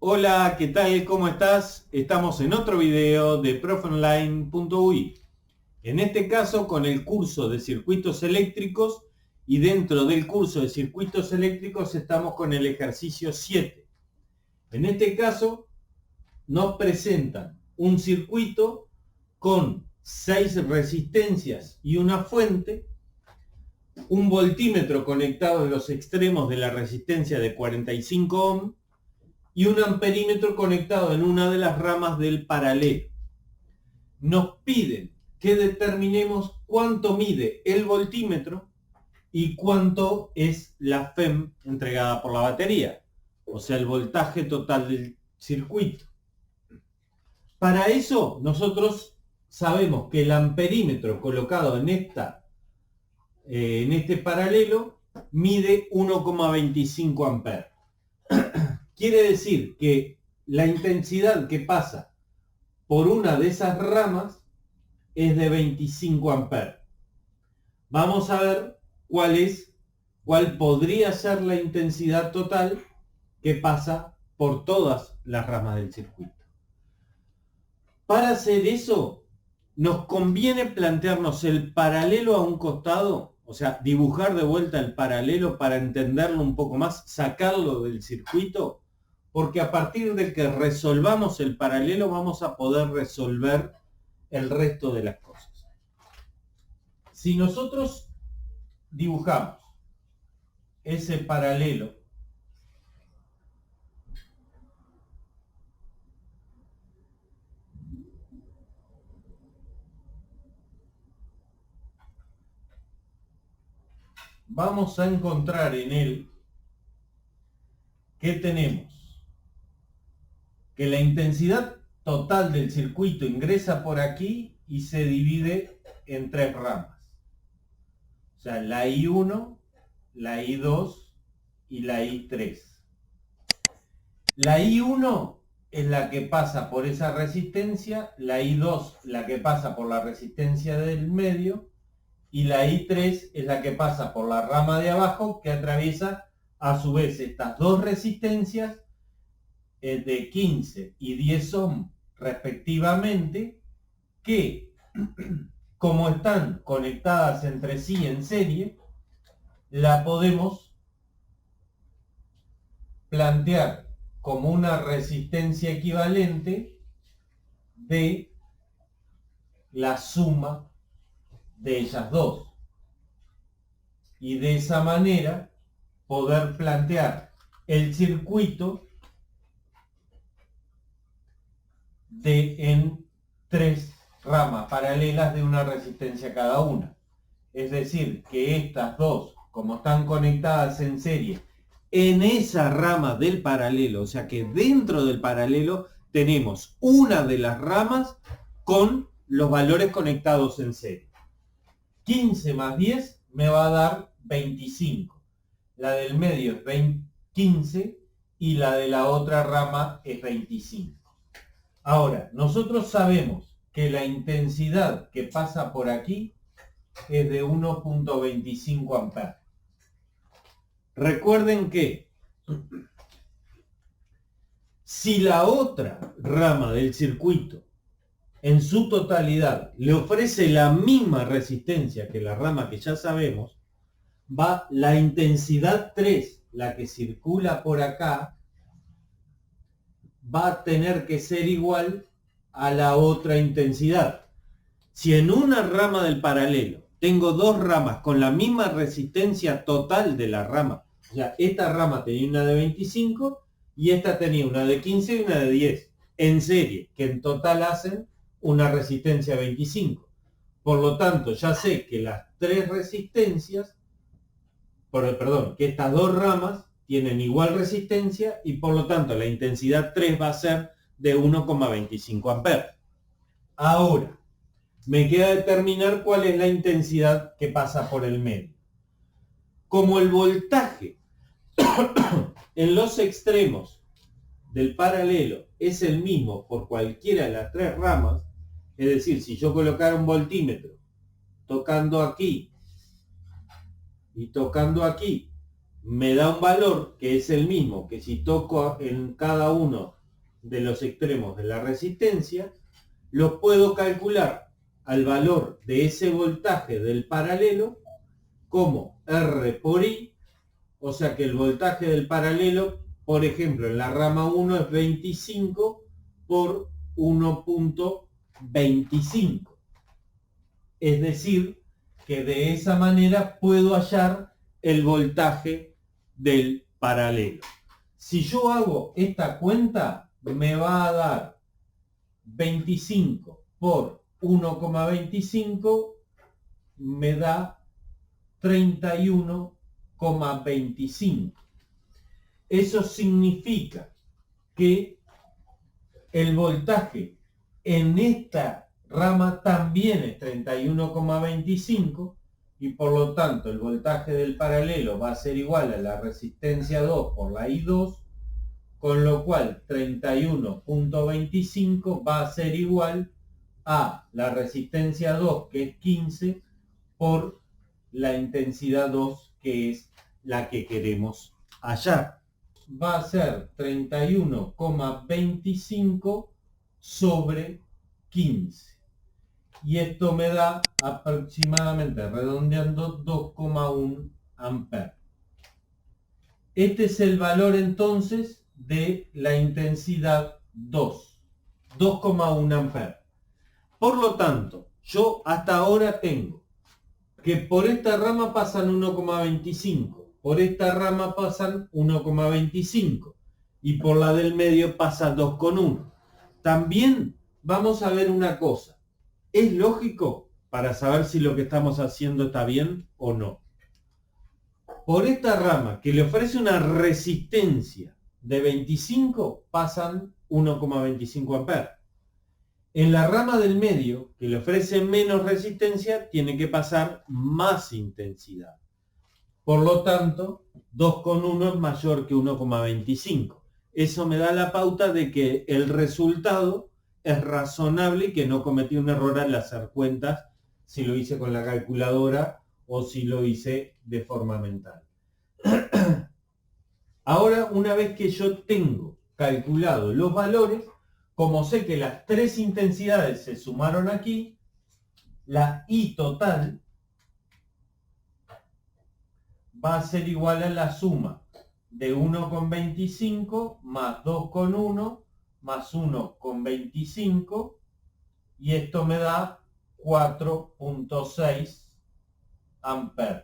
Hola, ¿qué tal? ¿Cómo estás? Estamos en otro video de profeonline.ui. En este caso con el curso de circuitos eléctricos, y dentro del curso de circuitos eléctricos estamos con el ejercicio 7. En este caso nos presentan un circuito con 6 resistencias y una fuente, un voltímetro conectado en los extremos de la resistencia de 45 ohm y un amperímetro conectado en una de las ramas del paralelo. Nos piden que determinemos cuánto mide el voltímetro y cuánto es la FEM entregada por la batería, o sea, el voltaje total del circuito. Para eso nosotros sabemos que el amperímetro colocado en este paralelo mide 1,25 amperes. Quiere decir que la intensidad que pasa por una de esas ramas es de 25 amperes. Vamos a ver cuál podría ser la intensidad total que pasa por todas las ramas del circuito. Para hacer eso, nos conviene plantearnos el paralelo a un costado, o sea, dibujar de vuelta el paralelo para entenderlo un poco más, sacarlo del circuito, porque a partir de que resolvamos el paralelo vamos a poder resolver el resto de las cosas. Si nosotros dibujamos ese paralelo vamos a encontrar en él que tenemos que la intensidad total del circuito ingresa por aquí y se divide en 3 ramas. O sea, la I1, la I2 y la I3. La I1 es la que pasa por esa resistencia, la I2 la que pasa por la resistencia del medio y la I3 es la que pasa por la rama de abajo que atraviesa a su vez estas dos resistencias de 15 y 10 ohm respectivamente, que como están conectadas entre sí en serie, la podemos plantear como una resistencia equivalente de la suma de ellas dos. Y de esa manera poder plantear el circuito en 3 ramas paralelas de una resistencia cada una. Es decir, que estas dos, como están conectadas en serie en esa rama del paralelo, o sea que dentro del paralelo tenemos una de las ramas con los valores conectados en serie. 15 más 10 me va a dar 25. La del medio es 15 y la de la otra rama es 25. Ahora, nosotros sabemos que la intensidad que pasa por aquí es de 1,25 amperes. Recuerden que si la otra rama del circuito en su totalidad le ofrece la misma resistencia que la rama que ya sabemos, va la intensidad 3, la que circula por acá, va a tener que ser igual a la otra intensidad. Si en una rama del paralelo tengo dos ramas con la misma resistencia total de la rama, o sea, esta rama tenía una de 25 y esta tenía una de 15 y una de 10, en serie, que en total hacen una resistencia 25. Por lo tanto, ya sé que las tres resistencias, que estas dos ramas tienen igual resistencia y por lo tanto la intensidad 3 va a ser de 1,25 amperes. Ahora, me queda determinar cuál es la intensidad que pasa por el medio. Como el voltaje en los extremos del paralelo es el mismo por cualquiera de las tres ramas, es decir, si yo colocara un voltímetro tocando aquí y tocando aquí, me da un valor que es el mismo que si toco en cada uno de los extremos de la resistencia, lo puedo calcular al valor de ese voltaje del paralelo como R por I, o sea que el voltaje del paralelo, por ejemplo, en la rama 1 es 25 por 1.25. Es decir, que de esa manera puedo hallar el voltaje del paralelo. Si yo hago esta cuenta, me va a dar 25 por 1,25, me da 31,25. Eso significa que el voltaje en esta rama también es 31,25 y por lo tanto el voltaje del paralelo va a ser igual a la resistencia 2 por la I2, con lo cual 31,25 va a ser igual a la resistencia 2, que es 15, por la intensidad 2, que es la que queremos hallar. Va a ser 31,25 sobre 15. Y esto me da aproximadamente, redondeando, 2,1 amperes. Este es el valor entonces de la intensidad 2, 2,1 amperes. Por lo tanto, yo hasta ahora tengo que por esta rama pasan 1,25, por esta rama pasan 1,25 y por la del medio pasa 2,1. También vamos a ver una cosa. ¿Es lógico para saber si lo que estamos haciendo está bien o no? Por esta rama que le ofrece una resistencia de 25 pasan 1,25 amperes. En la rama del medio, que le ofrece menos resistencia, tiene que pasar más intensidad. Por lo tanto, 2,1 es mayor que 1,25. Eso me da la pauta de que el resultado es razonable y que no cometí un error al hacer cuentas si lo hice con la calculadora o si lo hice de forma mental. Ahora, una vez que yo tengo calculado los valores, como sé que las tres intensidades se sumaron aquí, la I total va a ser igual a la suma de 1,25 más 2,1 más 1,25, y esto me da 4,6 amperes.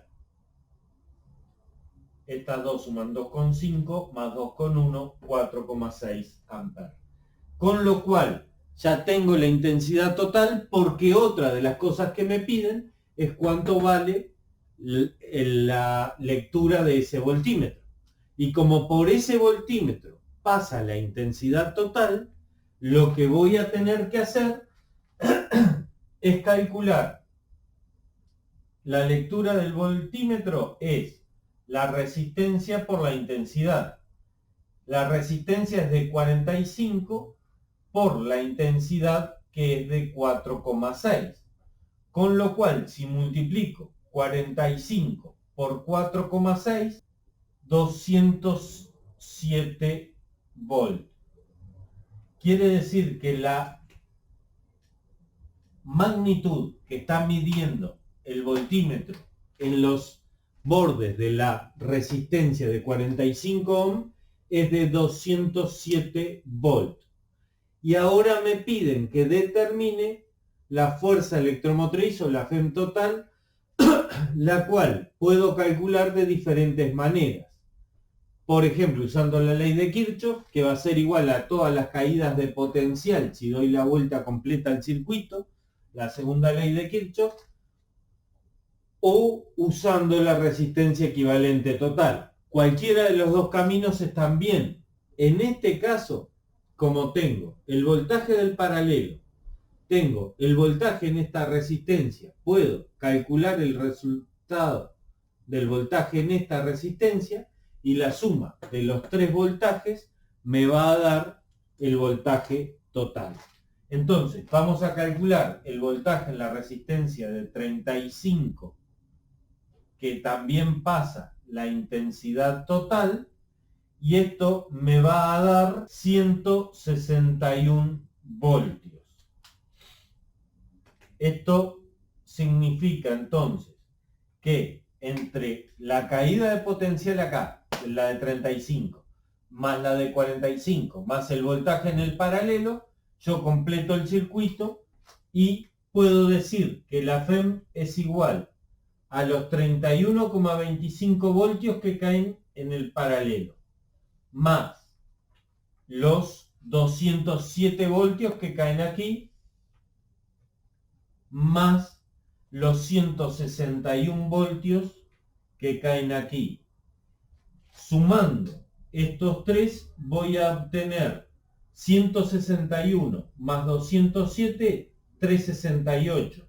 Estas dos suman 2,5 más 2,1, 4,6 amperes. Con lo cual ya tengo la intensidad total, porque otra de las cosas que me piden es cuánto vale la lectura de ese voltímetro. Y como por ese voltímetro pasa la intensidad total, lo que voy a tener que hacer es calcular la lectura del voltímetro, es la resistencia por la intensidad. La resistencia es de 45 por la intensidad, que es de 4,6. Con lo cual, si multiplico 45 por 4,6, 207 volts. Quiere decir que la magnitud que está midiendo el voltímetro en los bordes de la resistencia de 45 ohm es de 207 volts. Y ahora me piden que determine la fuerza electromotriz o la FEM total, la cual puedo calcular de diferentes maneras. Por ejemplo, usando la ley de Kirchhoff, que va a ser igual a todas las caídas de potencial si doy la vuelta completa al circuito, la segunda ley de Kirchhoff, o usando la resistencia equivalente total. Cualquiera de los dos caminos están bien. En este caso, como tengo el voltaje del paralelo, tengo el voltaje en esta resistencia, puedo calcular el resultado del voltaje en esta resistencia, y la suma de los tres voltajes me va a dar el voltaje total. Entonces, vamos a calcular el voltaje en la resistencia de 35, que también pasa la intensidad total y esto me va a dar 161 voltios. Esto significa entonces que entre la caída de potencial acá, la de 35, más la de 45, más el voltaje en el paralelo, yo completo el circuito y puedo decir que la FEM es igual a los 31,25 voltios que caen en el paralelo, más los 207 voltios que caen aquí, más los 161 voltios que caen aquí. Sumando estos tres voy a obtener 161 más 207, 368.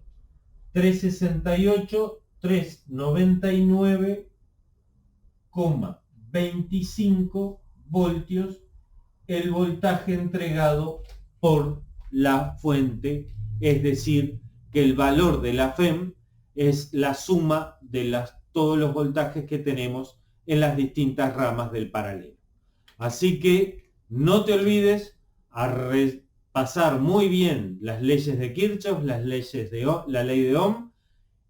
368, 399,25 voltios el voltaje entregado por la fuente, es decir, que el valor de la FEM es la suma de todos los voltajes que tenemos en las distintas ramas del paralelo. Así que no te olvides a repasar muy bien las leyes de Kirchhoff, las leyes de la ley de Ohm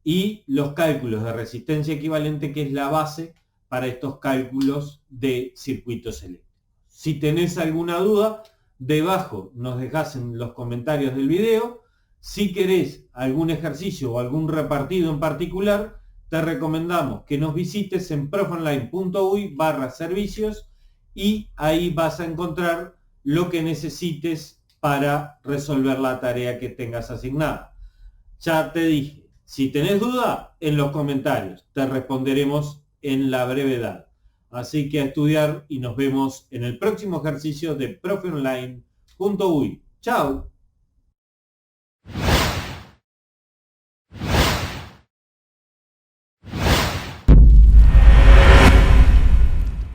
y los cálculos de resistencia equivalente, que es la base para estos cálculos de circuitos eléctricos. Si tenés alguna duda, debajo nos dejás en los comentarios del video. Si querés algún ejercicio o algún repartido en particular, te recomendamos que nos visites en profonline.uy/servicios y ahí vas a encontrar lo que necesites para resolver la tarea que tengas asignada. Ya te dije, si tenés duda, en los comentarios te responderemos en la brevedad. Así que a estudiar y nos vemos en el próximo ejercicio de profonline.uy. ¡Chao!